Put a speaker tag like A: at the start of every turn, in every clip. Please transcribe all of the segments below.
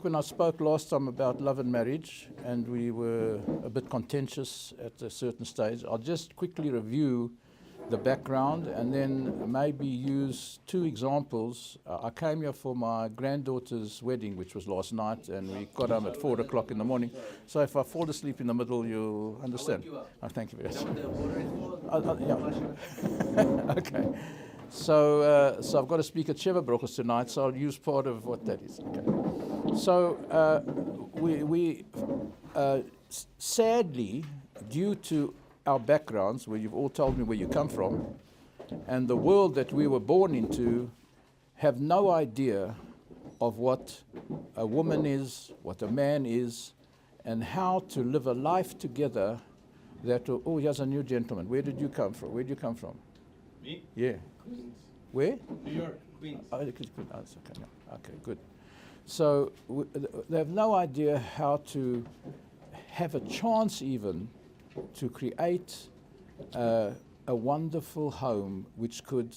A: when I spoke last time about love and marriage, and we were a bit contentious at a certain stage. I'll just quickly review the background and then maybe use two examples. I came here for my granddaughter's wedding, which was last night, and we got home at 4 o'clock in the morning. So if I fall asleep in the middle, you'll understand. Oh, thank you very much. Yeah. Okay. So I've got to speak at Sheva Brochus tonight, so I'll use part of what that is. Okay. So we sadly, due to our backgrounds, where you've all told me where you come from, and the world that we were born into, have no idea of what a woman is, what a man is, and how to live a life together that will, oh, here's a new gentleman. Where did you come from? Where did you come from?
B: Me?
A: Yeah.
B: Queens.
A: Where?
B: New York, Queens.
A: Oh, that's okay. No. Okay, good. So they have no idea how to have a chance even to create a wonderful home which could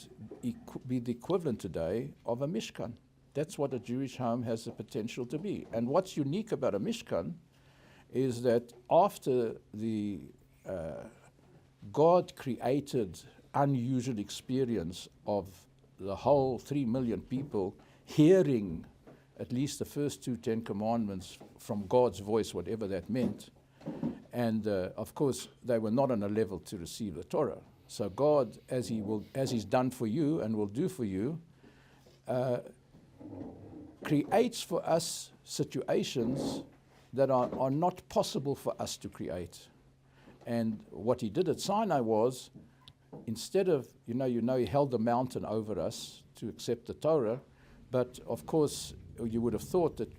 A: be the equivalent today of a Mishkan. That's what a Jewish home has the potential to be. And what's unique about a Mishkan is that after the God created unusual experience of the whole 3 million people hearing at least the first 2 Ten Commandments from God's voice, whatever that meant. And of course, they were not on a level to receive the Torah. So God, as He's done for you and will do for you, creates for us situations that are not possible for us to create. And what He did at Sinai was, instead of, He held the mountain over us to accept the Torah, but of course, you would have thought that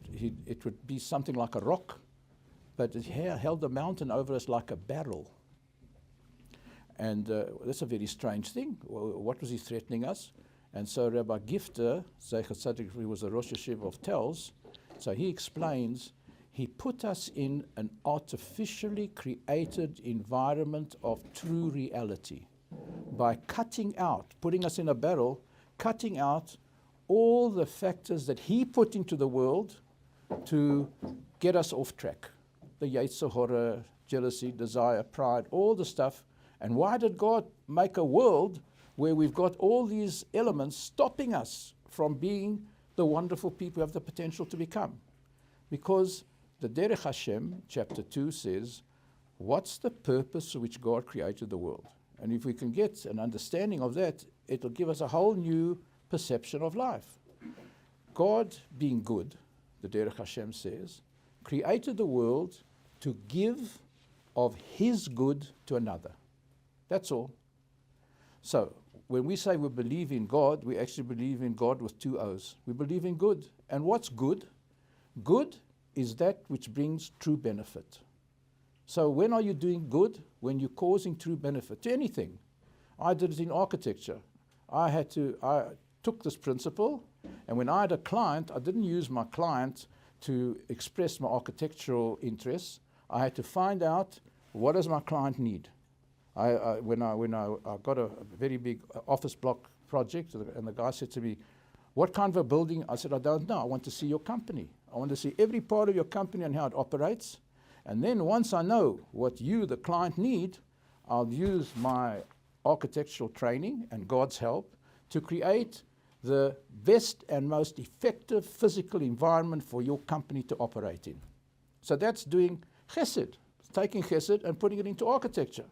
A: it would be something like a rock, but it held the mountain over us like a barrel. And that's a very strange thing. What was He threatening us? And so Rabbi Gifter, Zecher Tzaddik, who was the Rosh Yeshiva of Telz, so he explains, He put us in an artificially created environment of true reality by cutting out, putting us in a barrel, cutting out all the factors that He put into the world to get us off track. The Yetzer Hora, jealousy, desire, pride, all the stuff. And why did God make a world where we've got all these elements stopping us from being the wonderful people we have the potential to become? Because the Derech Hashem, chapter 2, says, what's the purpose for which God created the world? And if we can get an understanding of that, it'll give us a whole new perception of life. God, being good, the Derech Hashem says, created the world to give of His good to another. That's all. So when we say we believe in God, we actually believe in God with 2 O's. We believe in good. And what's good? Good is that which brings true benefit. So when are you doing good? When you're causing true benefit to anything. I did it in architecture. I took this principle, and when I had a client, I didn't use my client to express my architectural interests. I had to find out, what does my client need? When I got a very big office block project, and the guy said to me, what kind of a building? I said, I don't know. I want to see your company. I want to see every part of your company and how it operates. And then once I know what you, the client, need, I'll use my architectural training and God's help to create the best and most effective physical environment for your company to operate in. So that's doing chesed, taking chesed and putting it into architecture,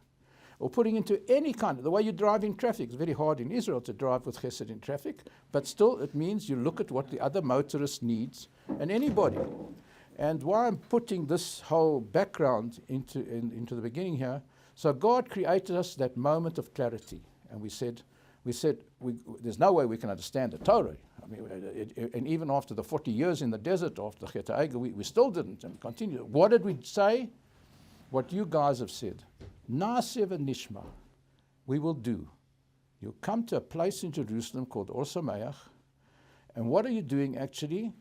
A: or putting into any kind of, the way you drive in traffic. It's very hard in Israel to drive with chesed in traffic, but still it means you look at what the other motorist needs, and anybody. And why I'm putting this whole background into the beginning here, so God created us that moment of clarity, and we said, there's no way we can understand the Torah. I mean, and even after the 40 years in the desert, after the Chet HaEgel, we still didn't, and continue. What did we say? What you guys have said. Naaseh v'nishma, we will do. You come to a place in Jerusalem called Ohr Somayach, and what are you doing actually?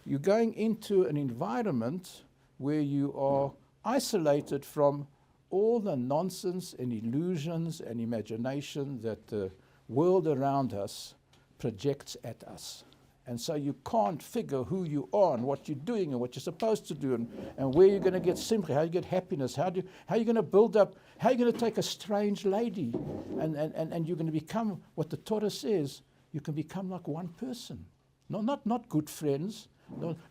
A: You're going into an environment where you are isolated from all the nonsense and illusions and imagination that the world around us projects at us. And so you can't figure who you are and what you're doing and what you're supposed to do and where you're going to get simcha, how you get happiness, how are you going to build up, how are you going to take a strange lady and you're going to become what the Torah says, you can become like one person. Not good friends,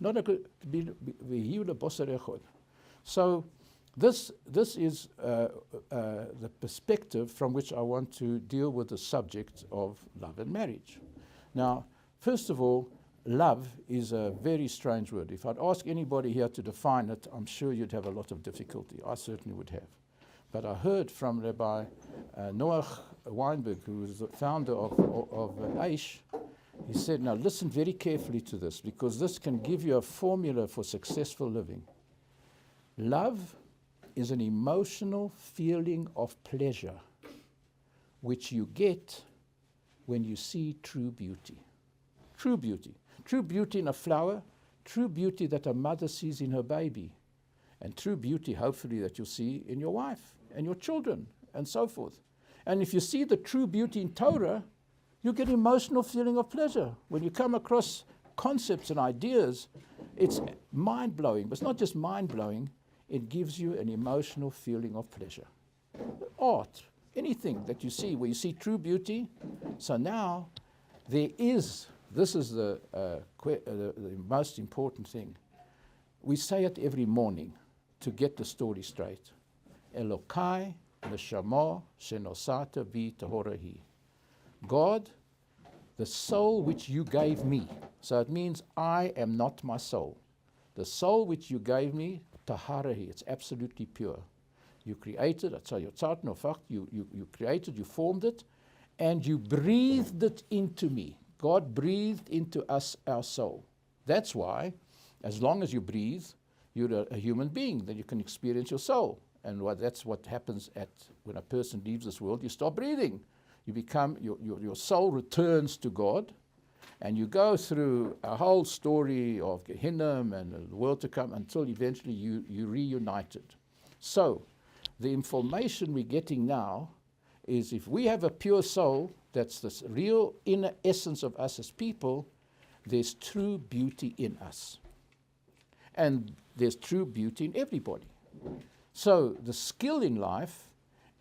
A: not a good, so this is the perspective from which I want to deal with the subject of love and marriage. Now, first of all, love is a very strange word. If I'd ask anybody here to define it, I'm sure you'd have a lot of difficulty. I certainly would have. But I heard from Rabbi Noach Weinberg, who is the founder of Aish. He said, now listen very carefully to this, because this can give you a formula for successful living. Love is an emotional feeling of pleasure which you get when you see true beauty. True beauty. True beauty in a flower, true beauty that a mother sees in her baby, and true beauty, hopefully, that you'll see in your wife and your children, and so forth. And if you see the true beauty in Torah, you get emotional feeling of pleasure. When you come across concepts and ideas, it's mind-blowing. But it's not just mind-blowing, it gives you an emotional feeling of pleasure. Art, anything that you see, where you see true beauty. So now, this is the most important thing. We say it every morning to get the story straight. Elokai neshama shenosata bi tehorahi. God, the soul which you gave me. So it means I am not my soul. The soul which you gave me, taharahi, it's absolutely pure. You created it, so you created, you formed it, and you breathed it into me. God breathed into us our soul. That's why, as long as you breathe, you're a human being, then you can experience your soul. And that's what happens when a person leaves this world. You stop breathing. You become, your soul returns to God, and you go through a whole story of Gehenna and the world to come until eventually you reunited. So, the information we're getting now is if we have a pure soul, that's the real inner essence of us as people, there's true beauty in us. And there's true beauty in everybody. So the skill in life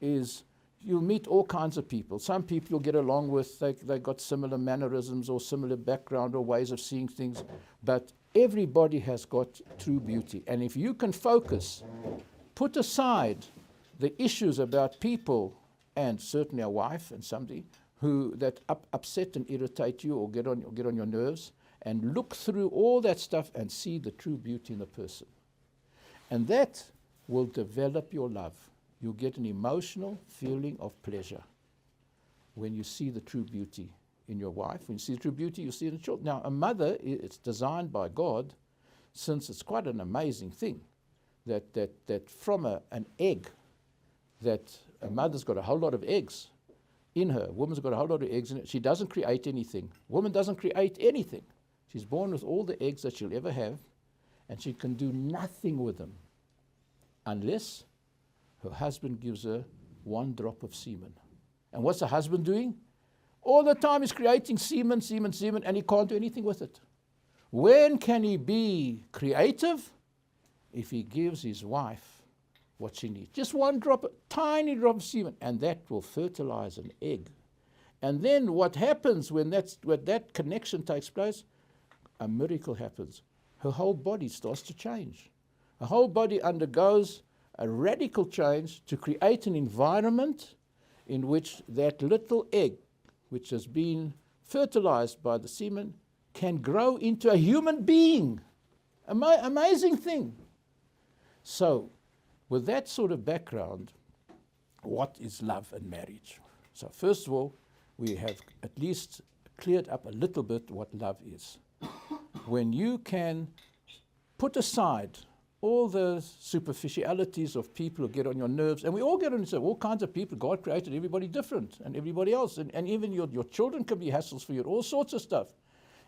A: is you'll meet all kinds of people. Some people you'll get along with, they've got similar mannerisms or similar background or ways of seeing things, but everybody has got true beauty. And if you can focus, put aside the issues about people, and certainly a wife and somebody that upset and irritate you or get on your nerves, and look through all that stuff and see the true beauty in the person. And that will develop your love. You'll get an emotional feeling of pleasure when you see the true beauty in your wife. When you see the true beauty, you see it in children. Now, a mother, it's designed by God, since it's quite an amazing thing, that from an egg, that a mother's got a whole lot of eggs in her. A woman's got a whole lot of eggs in it. She doesn't create anything. Woman doesn't create anything. She's born with all the eggs that she'll ever have, and she can do nothing with them unless her husband gives her one drop of semen. And what's the husband doing? All the time he's creating semen, and he can't do anything with it. When can he be creative? If he gives his wife what she needs. Just one drop, a tiny drop of semen, and that will fertilize an egg. And then what happens when that connection takes place? A miracle happens. Her whole body starts to change. Her whole body undergoes a radical change to create an environment in which that little egg, which has been fertilized by the semen, can grow into a human being. Amazing thing. So, with that sort of background, what is love and marriage? So first of all, we have at least cleared up a little bit what love is. When you can put aside all the superficialities of people who get on your nerves, and we all get on all kinds of people. God created everybody different, and everybody else, and even your children can be hassles for you, all sorts of stuff.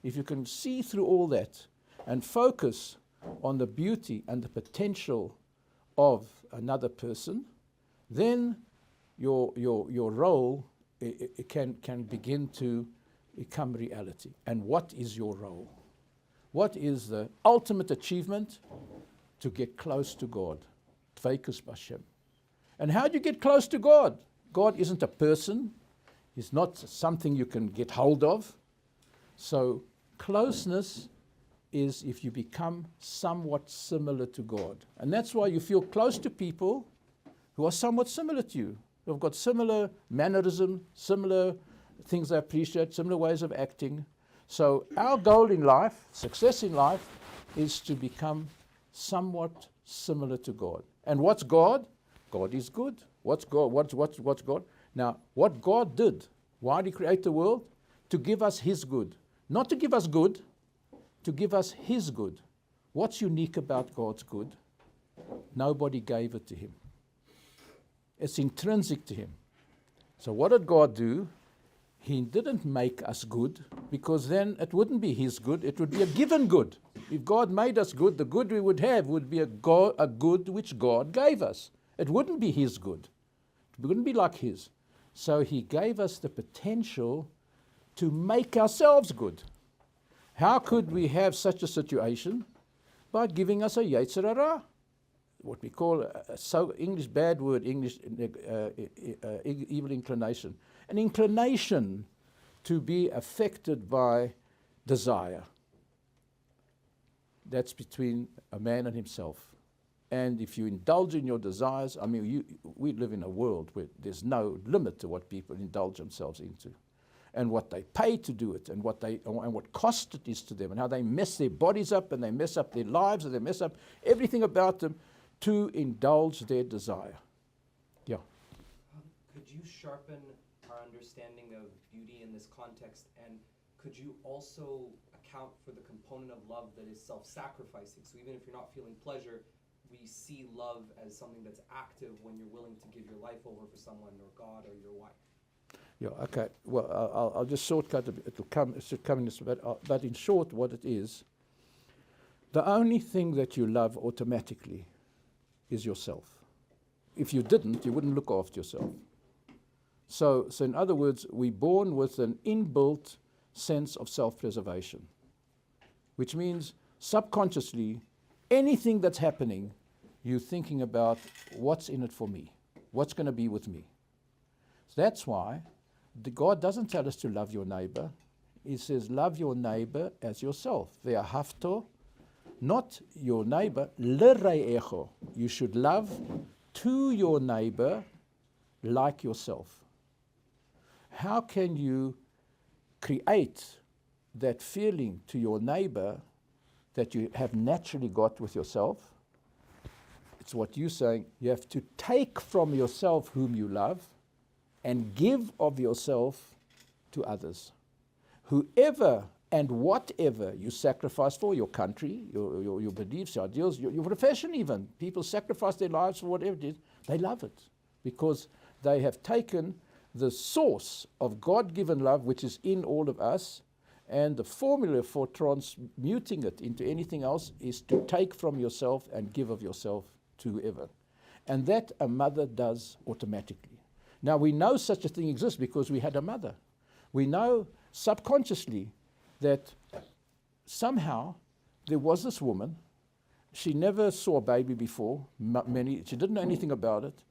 A: If you can see through all that and focus on the beauty and the potential of another person, then your role it can begin to become reality. And what is your role? What is the ultimate achievement? To get close to God. Dveikus b'Hashem. And how do you get close to God? God isn't a person. He's not something you can get hold of. So closeness is if you become somewhat similar to God. And that's why you feel close to people who are somewhat similar to you, who have got similar mannerism, similar things they appreciate, similar ways of acting. So our goal in life, success in life, is to become somewhat similar to God. And what's God? God is good. What's God? What's God? Now, what God did, why did He create the world? To give us His good. Not to give us good, to give us His good. What's unique about God's good? Nobody gave it to Him. It's intrinsic to Him. So what did God do? He didn't make us good, because then it wouldn't be His good, it would be a given good. If God made us good, the good we would have would be a good which God gave us. It wouldn't be His good. It wouldn't be like His. So He gave us the potential to make ourselves good. How could we have such a situation? By giving us a Yetzer Hara, what we call English bad word, English evil inclination. An inclination to be affected by desire. That's between a man and himself. And if you indulge in your desires, I mean, we live in a world where there's no limit to what people indulge themselves into, and what they pay to do it, and what cost it is to them, and how they mess their bodies up, and they mess up their lives, and they mess up everything about them to indulge their desire. Yeah.
B: Could you sharpen our understanding of beauty in this context, and could you also account for the component of love that is self-sacrificing? So even if you're not feeling pleasure, we see love as something that's active when you're willing to give your life over for someone, or God, or your wife.
A: Yeah, okay. Well, I'll just shortcut it. It should come in this, but in short, what it is, the only thing that you love automatically is yourself. If you didn't, you wouldn't look after yourself. So in other words, we're born with an inbuilt sense of self-preservation, which means subconsciously, anything that's happening, you're thinking about what's in it for me, what's going to be with me. So that's why God doesn't tell us to love your neighbor. He says, love your neighbor as yourself. Ve'ahavto, not your neighbor, l're'echo. You should love to your neighbor like yourself. How can you create that feeling to your neighbor that you have naturally got with yourself? It's what you're saying. You have to take from yourself whom you love and give of yourself to others. Whoever and whatever you sacrifice for, your country, your beliefs, your ideals, your profession even. People sacrifice their lives for whatever it is. They love it because they have taken the source of God-given love, which is in all of us, and the formula for transmuting it into anything else is to take from yourself and give of yourself to whoever. And that a mother does automatically. Now, we know such a thing exists because we had a mother. We know subconsciously that somehow there was this woman. She never saw a baby before. She didn't know anything about it.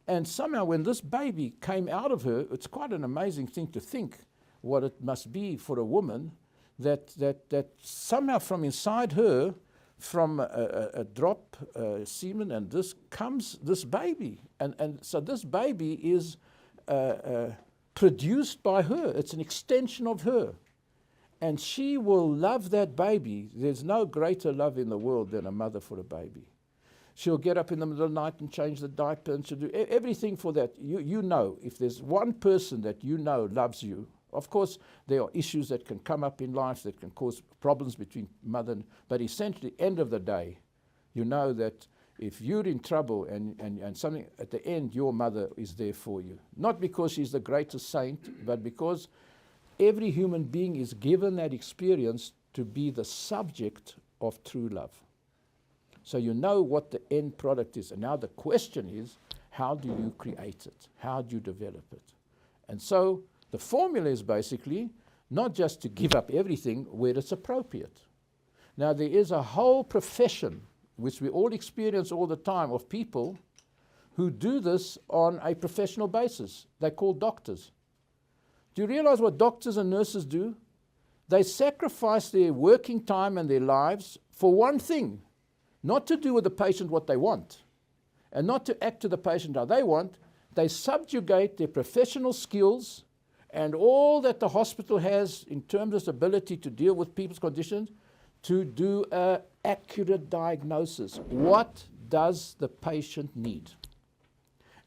A: And somehow when this baby came out of her, it's quite an amazing thing to think what it must be for a woman that somehow from inside her, from a drop semen, and this comes this baby. And so this baby is produced by her. It's an extension of her. And she will love that baby. There's no greater love in the world than a mother for a baby. She'll get up in the middle of the night and change the diaper, and she'll do everything for that. You know, if there's one person that you know loves you, of course, there are issues that can come up in life that can cause problems between mother and, but essentially, end of the day, you know that if you're in trouble and something, at the end, your mother is there for you. Not because she's the greatest saint, but because every human being is given that experience to be the subject of true love. So you know what the end product is. And now the question is, how do you create it? How do you develop it? And so the formula is basically not just to give up everything where it's appropriate. Now, there is a whole profession, which we all experience all the time, of people who do this on a professional basis. They're called doctors. Do you realize what doctors and nurses do? They sacrifice their working time and their lives for one thing, not to do with the patient what they want, and not to act to the patient how they want. They subjugate their professional skills and all that the hospital has in terms of its ability to deal with people's conditions to do an accurate diagnosis. What does the patient need?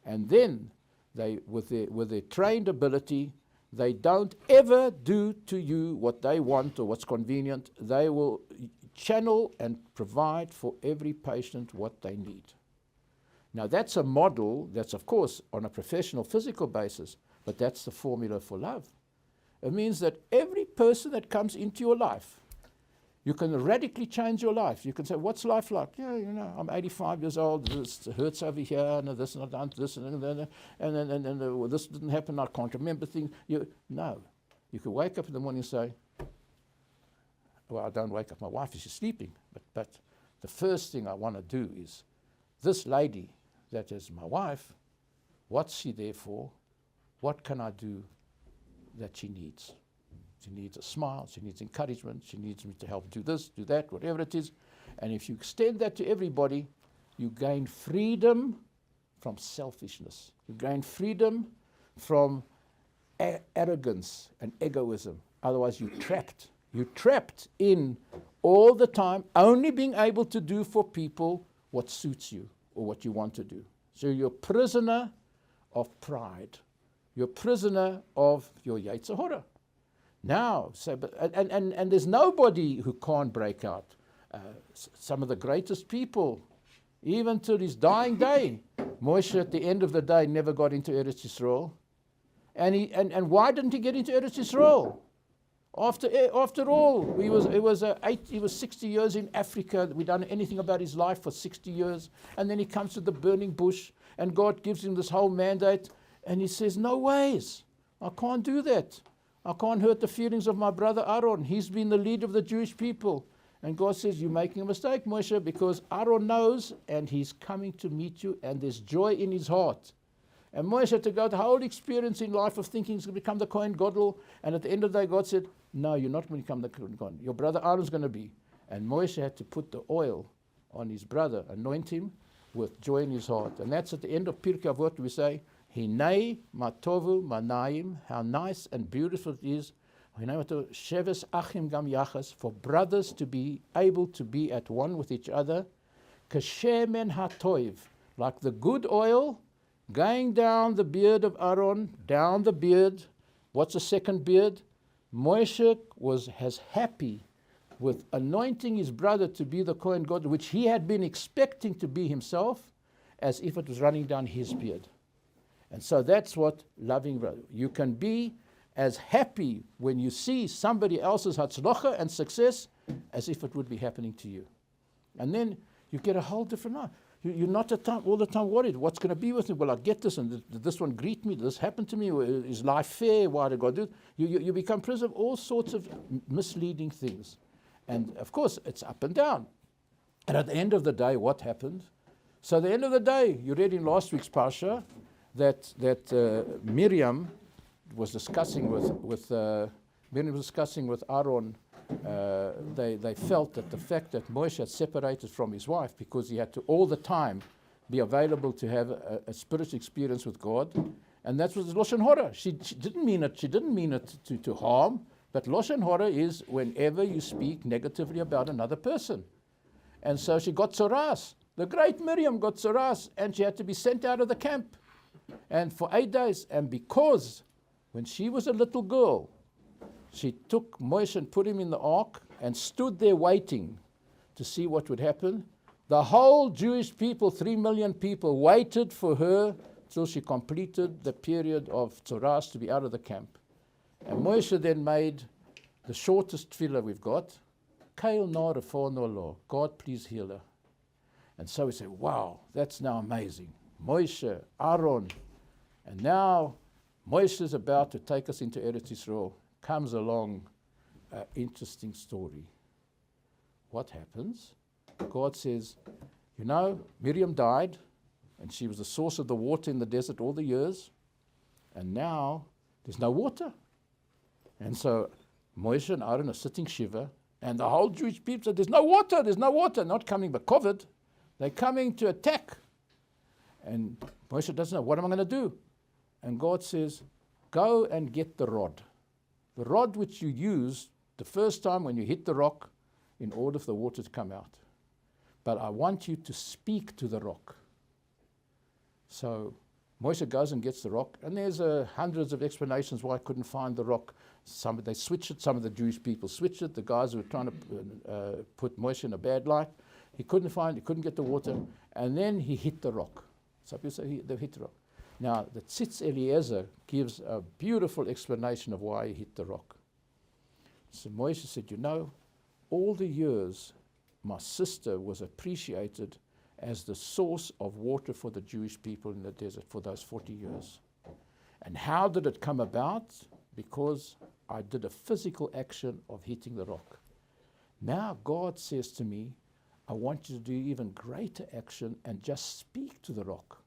A: And then they, with their trained ability, they don't ever do to you what they want or what's convenient. They will channel and provide for every patient what they need. Now, that's a model that's, of course, on a professional physical basis, but that's the formula for love. It means that every person that comes into your life, you can radically change your life. You can say, what's life like? Yeah, you know, I'm 85 years old, this hurts over here, and this and that, this and that, and this didn't happen, I can't remember things. No. You can wake up in the morning and say, well, I don't wake up, my wife is sleeping, but the first thing I want to do is, this lady that is my wife, what's she there for? What can I do that she needs? She needs a smile, she needs encouragement, she needs me to help do this, do that, whatever it is. And if you extend that to everybody, you gain freedom from selfishness. You gain freedom from arrogance and egoism. Otherwise, you're trapped. You're trapped in all the time only being able to do for people what suits you or what you want to do. So you're a prisoner of pride. You're a prisoner of your Yeshivat Ohr. Now, and there's nobody who can't break out. Some of the greatest people, even to his dying day, Moshe at the end of the day never got into Eretz Yisrael. And why didn't he get into Eretz Yisrael? After all, he was 60 years in Africa. We don't know anything about his life for 60 years. And then he comes to the burning bush, and God gives him this whole mandate. And he says, no ways, I can't do that. I can't hurt the feelings of my brother Aaron. He's been the leader of the Jewish people. And God says, you're making a mistake, Moshe, because Aaron knows, and he's coming to meet you, and there's joy in his heart. And Moshe had to go the whole experience in life of thinking he's going to become the Kohen Gadol. And at the end of the day, God said, no, you're not going to become the Kohen Gadol. Your brother Aaron's going to be. And Moshe had to put the oil on his brother, anoint him with joy in his heart. And that's at the end of Pirkei Avot, we say, Hinei matovu manayim, how nice and beautiful it is. Sheves achim gam yachas, for brothers to be able to be at one with each other. Kashemen hatoiv, like the good oil going down the beard of Aaron, down the beard. What's the second beard? Moshe has happy with anointing his brother to be the Kohen Gadol, which he had been expecting to be himself, as if it was running down his beard. And so that's what loving brother. You can be as happy when you see somebody else's hatzlacha and success as if it would be happening to you. And then you get a whole different life. You're not all the time worried. What's going to be with me? Will I get this? And did this one greet me? Did this happen to me? Is life fair? Why did God do it? You become prisoner of all sorts of misleading things. And of course, it's up and down. And at the end of the day, what happened? So at the end of the day, you read in last week's Parsha that Miriam was discussing with Aaron. They felt that the fact that Moshe had separated from his wife because he had to all the time be available to have a spiritual experience with God, and that was Lashon Hora. She didn't mean it. She didn't mean it to harm, but Lashon Hora is whenever you speak negatively about another person, and so she got tzoras. The great Miriam got tzoras, and she had to be sent out of the camp, and for 8 days. And because when she was a little girl, she took Moshe and put him in the ark and stood there waiting to see what would happen. The whole Jewish people, 3 million people, waited for her till she completed the period of tzoras to be out of the camp. And Moshe then made the shortest tefillah we've got, Kail no refor no lo, God please heal her. And so we say, wow, that's now amazing. Moshe, Aaron, and now Moshe is about to take us into Eretz Yisrael. comes along an interesting story. What happens? God says, you know, Miriam died, and she was the source of the water in the desert all the years, and now there's no water. And so Moshe and Aaron are sitting Shiva, and the whole Jewish people said, there's no water, not coming but COVID. They're coming to attack. And Moshe doesn't know, what am I going to do? And God says, go and get the rod. The rod which you used the first time when you hit the rock in order for the water to come out. But I want you to speak to the rock. So Moshe goes and gets the rock, and there's hundreds of explanations why I couldn't find the rock. They switched it, some of the Jewish people switched it, the guys who were trying to put Moshe in a bad light. He couldn't get the water, and then he hit the rock. So people say they hit the rock. Now, the Tzitz Eliezer gives a beautiful explanation of why he hit the rock. So Moshe said, you know, all the years my sister was appreciated as the source of water for the Jewish people in the desert for those 40 years. And how did it come about? Because I did a physical action of hitting the rock. Now God says to me, I want you to do even greater action and just speak to the rock.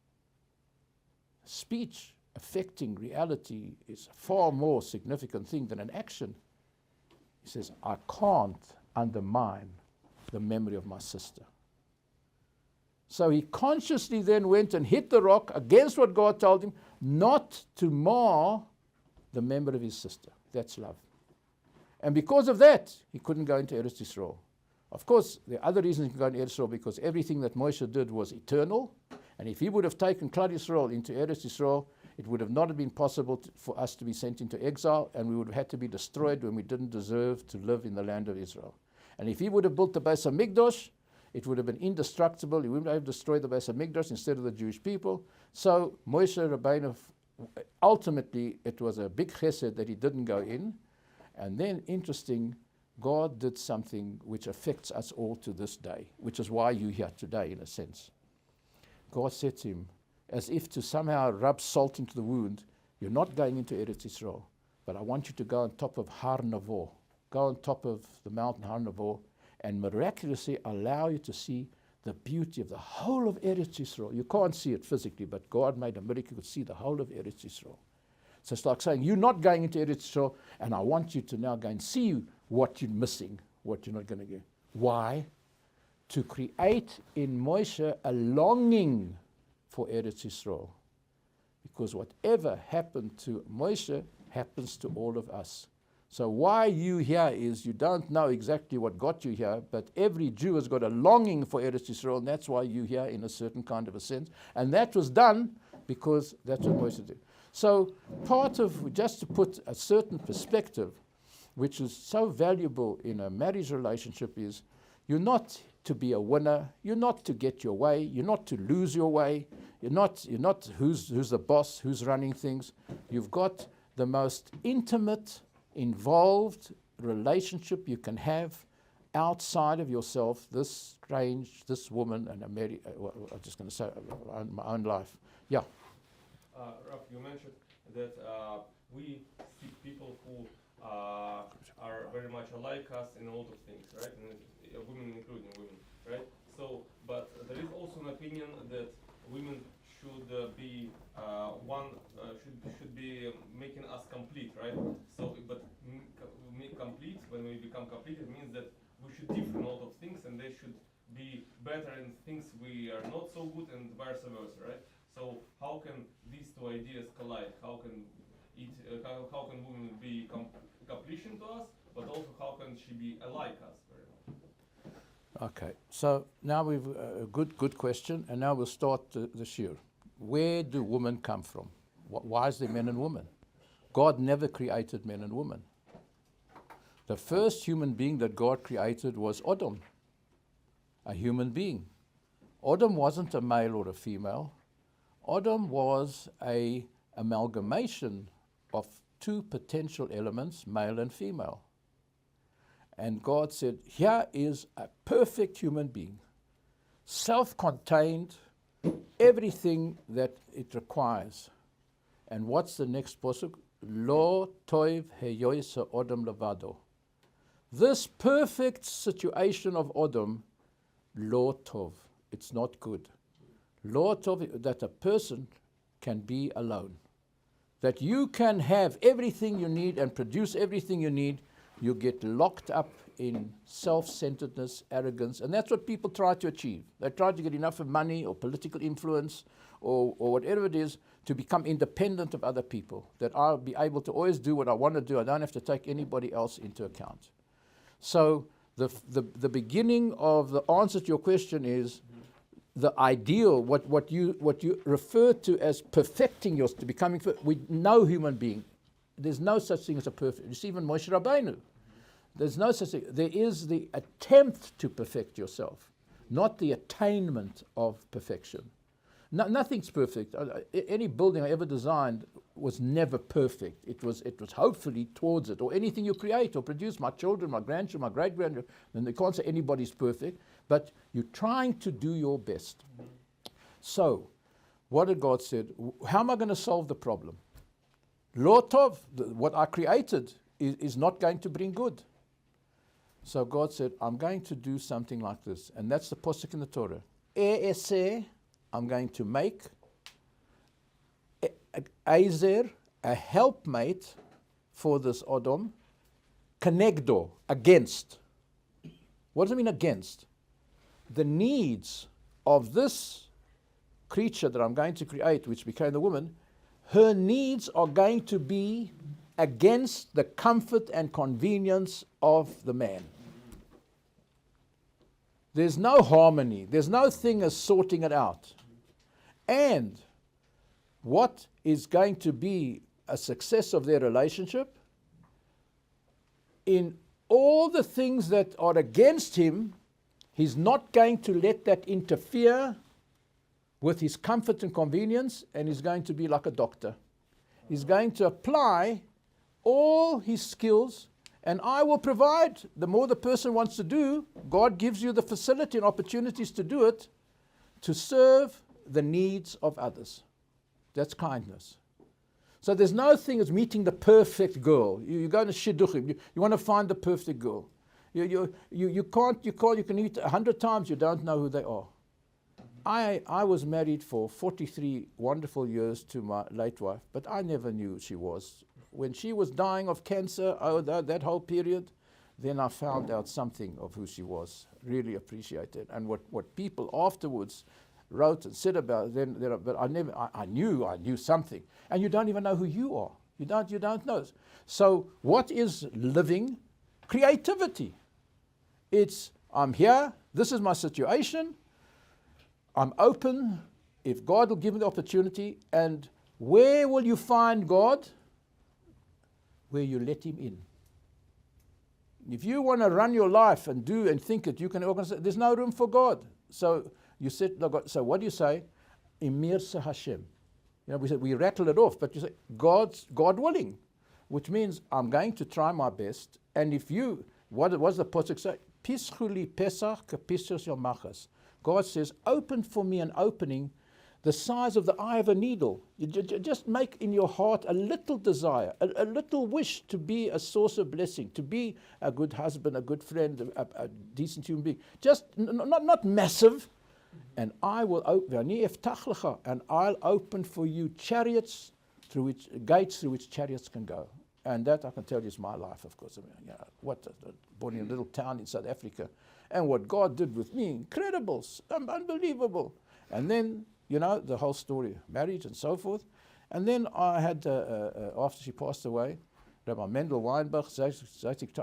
A: Speech affecting reality is a far more significant thing than an action. He says, I can't undermine the memory of my sister. So he consciously then went and hit the rock against what God told him, not to mar the memory of his sister. That's love. And because of that, he couldn't go into Eretz Yisrael. Of course, there are other reasons he could go into Eretz Yisrael, because everything that Moshe did was eternal. And if he would have taken Klal Yisrael into Eretz Yisrael, it would have not been possible for us to be sent into exile, and we would have had to be destroyed when we didn't deserve to live in the land of Israel. And if he would have built the Beis HaMikdash, it would have been indestructible. He wouldn't have destroyed the Beis HaMikdash instead of the Jewish people. So Moshe Rabbeinu, ultimately, it was a big chesed that he didn't go in. And then, interesting, God did something which affects us all to this day, which is why you're here today, in a sense. God said to him, as if to somehow rub salt into the wound, you're not going into Eretz Yisrael, but I want you to go on top of Har Navo. Go on top of the mountain Har Navo, and miraculously allow you to see the beauty of the whole of Eretz Yisrael. You can't see it physically, but God made a miracle. You could see the whole of Eretz Yisrael. So it's like saying, you're not going into Eretz Yisrael, and I want you to now go and see what you're missing, what you're not going to get. Why? To create in Moshe a longing for Eretz Yisrael. Because whatever happened to Moshe happens to all of us. So why you here is you don't know exactly what got you here, but every Jew has got a longing for Eretz Yisrael, and that's why you're here in a certain kind of a sense. And that was done because that's what Moshe did. So part of, just to put a certain perspective, which is so valuable in a marriage relationship, is you're not to be a winner, you're not to get your way, you're not to lose your way, you're not who's the boss, who's running things. You've got the most intimate, involved relationship you can have outside of yourself, this woman, and I'm just going to say my own life. Yeah.
C: Rav, you mentioned that we see people who are very much alike us in a lot of things, right? And, women including women, right? So, but there is also an opinion that women should be should be making us complete, right? So, but complete, when we become complete, it means that we should differ in a lot of things, and they should be better in things we are not so good, and vice versa, right? So, how can these two ideas collide? How can how can women be completion to us, but also how can she be alike us very much?
A: Okay, so now we've a good question, and now we'll start the shiur. Where do women come from? Why is there men and women? God never created men and women. The first human being that God created was Adam, a human being. Adam wasn't a male or a female. Adam was an amalgamation of two potential elements, male and female. And God said, here is a perfect human being, self-contained, everything that it requires. And what's the next pasuk? Lo toiv heyois ha'odam levado. This perfect situation of Odom, lo tov, it's not good. Lo tov, that a person can be alone. That you can have everything you need and produce everything you need. You get locked up in self-centeredness, arrogance, and that's what people try to achieve. They try to get enough of money or political influence or whatever it is to become independent of other people, that I'll be able to always do what I want to do. I don't have to take anybody else into account. So the beginning of the answer to your question is the ideal, what you refer to as perfecting yourself, to becoming, no human being, there's no such thing as a perfect. You see, even Moshe Rabbeinu, there's no such thing. There is the attempt to perfect yourself, not the attainment of perfection. Nothing's perfect. Any building I ever designed was never perfect. It was hopefully towards it, or anything you create or produce. My children, my grandchildren, my great-grandchildren, and they can't say anybody's perfect, but you're trying to do your best. So, what did God said? How am I going to solve the problem? Lo tov, what I created is not going to bring good. So God said, I'm going to do something like this, and that's the posuk in the Torah. E'eseh, I'm going to make a helpmate for this Odom, kenegdo, against. What does it mean against? The needs of this creature that I'm going to create, which became the woman, her needs are going to be against the comfort and convenience of the man. There's no harmony. There's no thing as sorting it out. And what is going to be a success of their relationship? In all the things that are against him, he's not going to let that interfere with his comfort and convenience, and he's going to be like a doctor. He's going to apply all his skills, and I will provide. The more the person wants to do, God gives you the facility and opportunities to do it, to serve the needs of others. That's kindness. So there's no thing as meeting the perfect girl. You go to shidduchim, you want to find the perfect girl. You can eat 100 times, you don't know who they are. I was married for 43 wonderful years to my late wife, but I never knew who she was. When she was dying of cancer, that whole period, then I found out something of who she was. Really appreciated. And what people afterwards wrote and said about it, but I knew something. And you don't even know who you are. You don't know. So what is living? Creativity. It's, I'm here, this is my situation, I'm open, if God will give me the opportunity, and where will you find God? Where you let him in. If you want to run your life and do and think that you can organize, there's no room for God. So you said, so what do you say? Imirsa Hashem. You know, we rattle it off, but you say, God willing, which means I'm going to try my best. And if you, what does the pasuk say? Pischuli pesach kapischus yomachas. God says, open for me an opening the size of the eye of a needle. You just make in your heart a little desire, a little wish to be a source of blessing, to be a good husband, a good friend, a decent human being. Just not massive. And I will open, and I'll open for you chariots through which gates through which chariots can go. And that I can tell you is my life, of course. I mean, born in a little town in South Africa, and what God did with me, incredible, unbelievable. And then, the whole story, marriage and so forth. And then I had, after she passed away, Rabbi Mendel Weinbach, I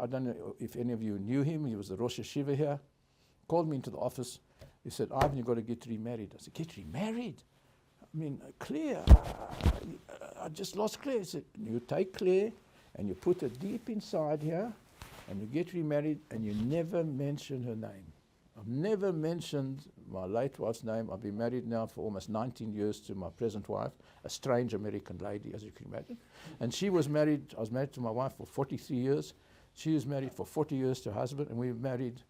A: don't know if any of you knew him, he was the Rosh Yeshiva here, called me into the office. He said, Ivan, you've got to get remarried. I said, get remarried? I mean, Claire, I just lost Claire. He said, you take Claire and you put her deep inside here and you get remarried and you never mention her name. I've never mentioned my late wife's name. I've been married now for almost 19 years to my present wife, a strange American lady, as you can imagine. And she was married, I was married to my wife for 43 years. She was married for 40 years to her husband, and we were married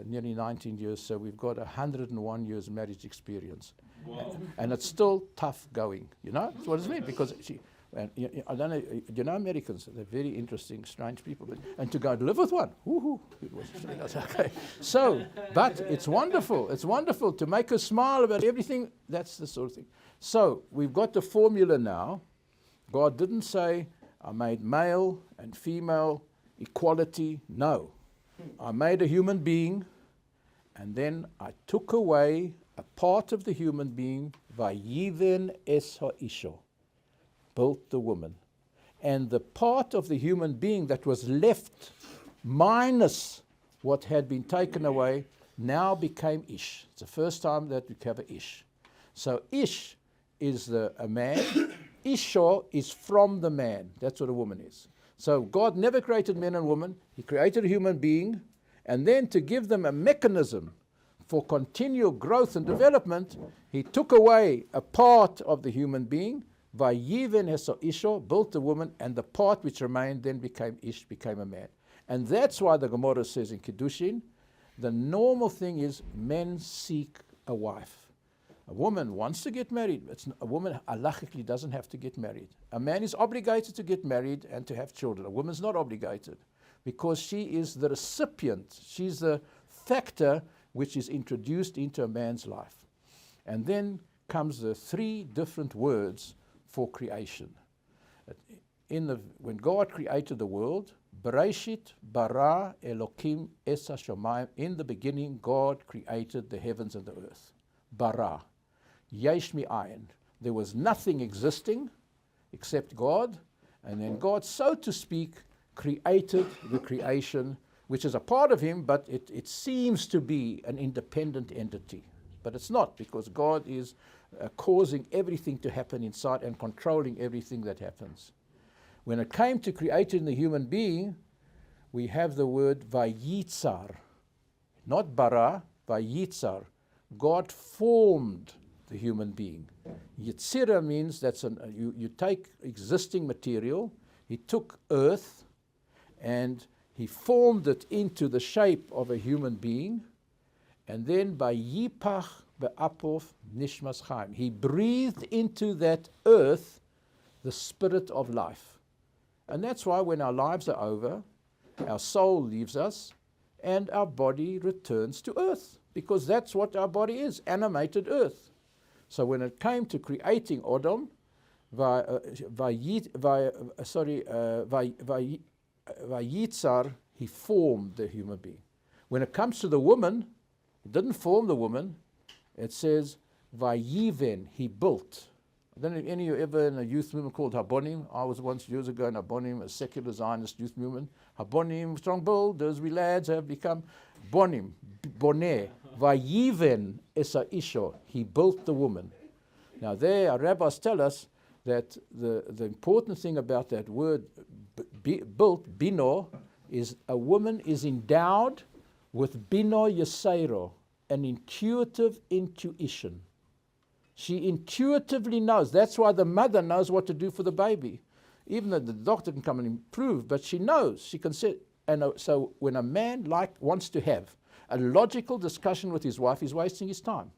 A: nearly 19 years, so we've got 101 years marriage experience.
C: Wow.
A: And it's still tough going, That's what it means, because And I don't know, you know Americans, they're very interesting, strange people. And to go and live with one, woohoo, it was okay. So, but it's wonderful. It's wonderful to make her smile about everything. That's the sort of thing. So, we've got the formula now. God didn't say, I made male and female equality. No. I made a human being, and then I took away a part of the human being, vayiven es ha'isho, built the woman. And the part of the human being that was left, minus what had been taken away, now became Ish. It's the first time that we cover Ish. So Ish is a man. Isho is from the man. That's what a woman is. So God never created men and women. He created a human being. And then to give them a mechanism for continual growth and development, he took away a part of the human being, vayiven es ha'isho, built the woman, and the part which remained then became Ish, became a man. And that's why the Gemara says in Kiddushin, the normal thing is men seek a wife. A woman wants to get married. A woman halachically doesn't have to get married. A man is obligated to get married and to have children. A woman's not obligated because she is the recipient. She's the factor which is introduced into a man's life. And then comes the three different words for creation. When God created the world, Bereshit bara Elokim es hashamayim. In the beginning, God created the heavens and the earth. Bara. Yesh mi'ayin. There was nothing existing except God, and then God, so to speak, created the creation, which is a part of him, but it seems to be an independent entity. But it's not, because God is causing everything to happen inside and controlling everything that happens. When it came to creating the human being, we have the word vayitzar. Not bara, vayitzar. God formed the human being. Yitzira means you take existing material, he took earth, and he formed it into the shape of a human being, and then by yipach be'apov nishmas chaim, he breathed into that earth the spirit of life. And that's why when our lives are over, our soul leaves us, and our body returns to earth, because that's what our body is, animated earth. So when it came to creating Adam, Vayitzar, he formed the human being. When it comes to the woman, he didn't form the woman. It says Vayiven, he built. I don't know if any of you ever in a youth movement called Habonim. I was once years ago in Habonim, a secular Zionist youth movement. Habonim, strong builders, we lads have become Bonim, Boneh. Vayiven es ha'isho, he built the woman. Now there, our rabbis tell us that the important thing about that word built, bino, is a woman is endowed with bino yesero, an intuitive intuition. She intuitively knows. That's why the mother knows what to do for the baby. Even though the doctor can come and improve, but she knows. She can sit. And so when a man wants to have a logical discussion with his wife, he's wasting his time.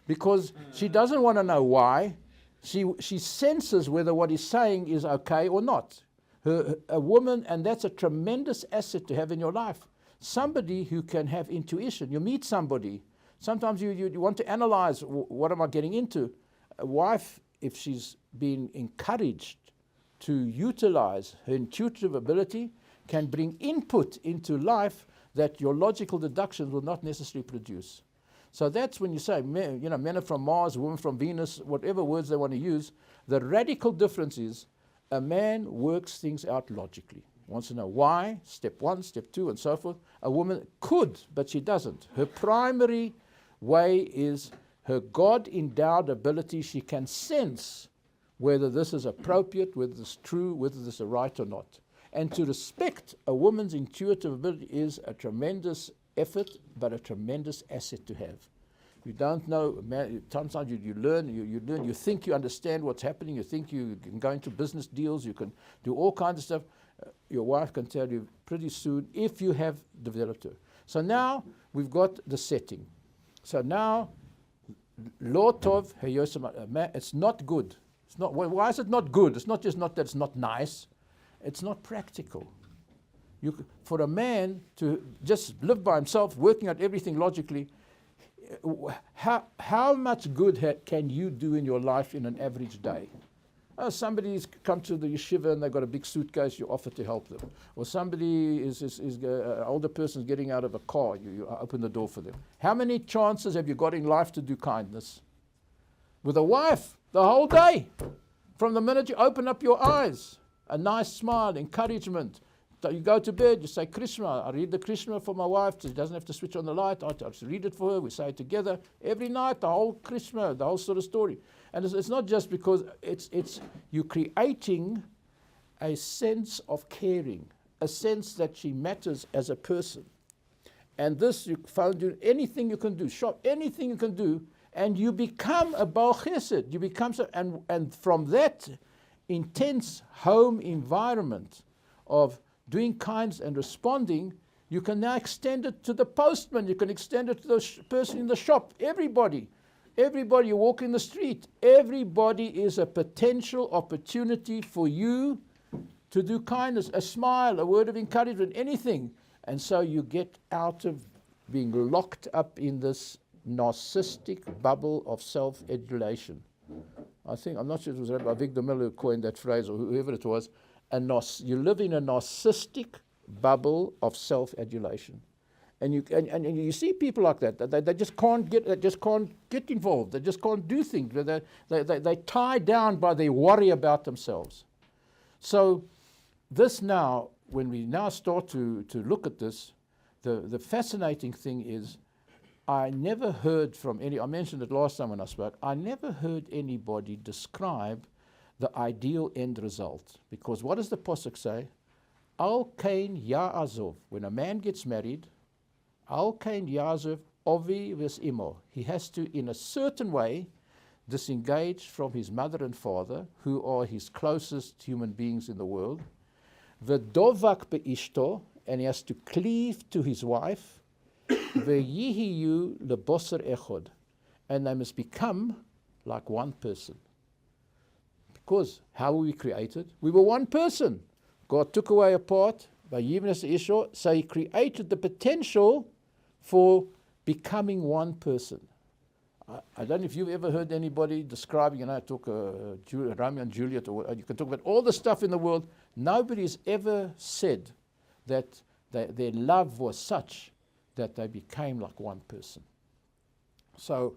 A: Because she doesn't want to know why. She senses whether what he's saying is okay or not. A woman, and that's a tremendous asset to have in your life. Somebody who can have intuition. You meet somebody. Sometimes you want to analyze, what am I getting into? A wife, if she's been encouraged to utilize her intuitive ability, can bring input into life that your logical deductions will not necessarily produce. So that's when you say, men are from Mars, women from Venus, whatever words they want to use. The radical difference is a man works things out logically. Wants to know why, step 1, step 2, and so forth. A woman could, but she doesn't. Her primary way is her God-endowed ability. She can sense whether this is appropriate, whether this is true, whether this is right or not. And to respect a woman's intuitive ability is a tremendous effort, but a tremendous asset to have. You don't know, sometimes you learn, you think you understand what's happening, you think you can go into business deals, you can do all kinds of stuff. Your wife can tell you pretty soon if you have developed her. So now we've got the setting. So now, lo tov heyosem, it's not good It's not. Why is it not good? It's not just not that it's not nice. It's not practical. For a man to just live by himself, working out everything logically, how much good can you do in your life in an average day? Somebody's come to the yeshiva and they've got a big suitcase, you offer to help them. Or somebody an older person is getting out of a car, you open the door for them. How many chances have you got in life to do kindness? With a wife, the whole day. From the minute you open up your eyes, a nice smile, encouragement. You go to bed, you say Krishma. I read the Krishma for my wife. She doesn't have to switch on the light. I just read it for her. We say it together. Every night, the whole Krishma, the whole sort of story. And it's not just because it's you creating a sense of caring, a sense that she matters as a person. And this, you found anything you can do, shop, anything you can do, and you become a Baal Chesed. You become and from that intense home environment of doing kindness and responding, you can now extend it to the postman, you can extend it to the person in the shop, everybody, you walk in the street, everybody is a potential opportunity for you to do kindness, a smile, a word of encouragement, anything. And so you get out of being locked up in this narcissistic bubble of self-adulation. I'm not sure if it was Rabbi Victor Miller who coined that phrase or whoever it was. You live in a narcissistic bubble of self-adulation, and you see people like that. They just can't get involved. They just can't do things. They tie down by their worry about themselves. So this now, when we now start to look at this, the fascinating thing is, I never heard from I mentioned it last time when I spoke. I never heard anybody describe the ideal end result. Because what does the Pasuk say? Al kain ya'azov. When a man gets married, Al kain ya'azov ovi ves imo. He has to, in a certain way, disengage from his mother and father, who are his closest human beings in the world. V'dovak be'ishto, and he has to cleave to his wife. Ve'yihiyu lebosar echod, and they must become like one person. Because how were we created? We were one person. God took away a part by Yivnes Isho, so He created the potential for becoming one person. I don't know if you've ever heard anybody describing, talk Romeo and Juliet, or you can talk about all the stuff in the world. Nobody's ever said that their love was such that they became like one person. So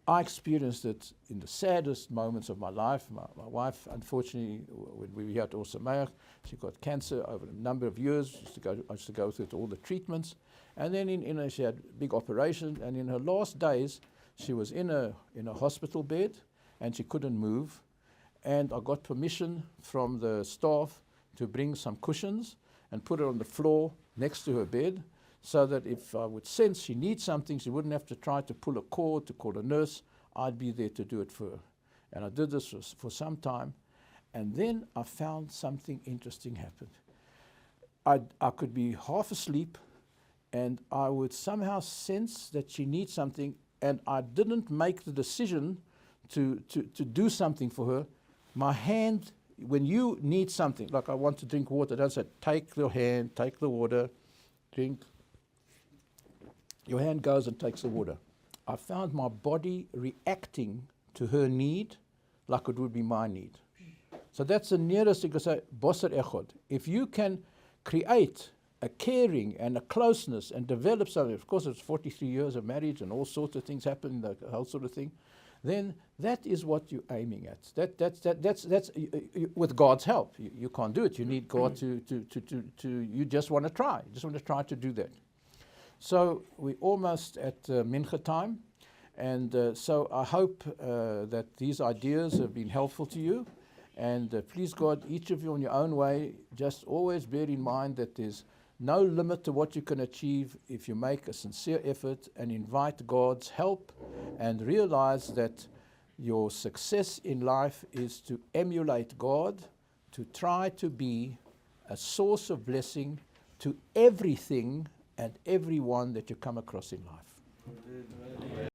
A: I experienced it in the saddest moments of my life. My wife, unfortunately, when we were here at Ohr Somayach, she got cancer over a number of years. I used to go through all the treatments. And then she had a big operation. And in her last days, she was in a hospital bed and she couldn't move. And I got permission from the staff to bring some cushions and put her on the floor next to her bed, so that if I would sense she needs something, she wouldn't have to try to pull a cord to call a nurse. I'd be there to do it for her. And I did this for some time. And then I found something interesting happened. I could be half asleep, and I would somehow sense that she needs something, and I didn't make the decision to do something for her. My hand, when you need something, like I want to drink water, don't say, take your hand, take the water, drink. Your hand goes and takes the water. I found my body reacting to her need like it would be my need. So that's the nearest you can say, Boser Echod. If you can create a caring and a closeness and develop something, of course it's 43 years of marriage and all sorts of things happen, the whole sort of thing, then that is what you're aiming at. That's with God's help. You can't do it. You need God to you just want to try. You just want to try to do that. So we're almost at Mincha time, and so I hope that these ideas have been helpful to you, and please God, each of you in your own way, just always bear in mind that there's no limit to what you can achieve if you make a sincere effort and invite God's help and realize that your success in life is to emulate God, to try to be a source of blessing to everything and everyone that you come across in life.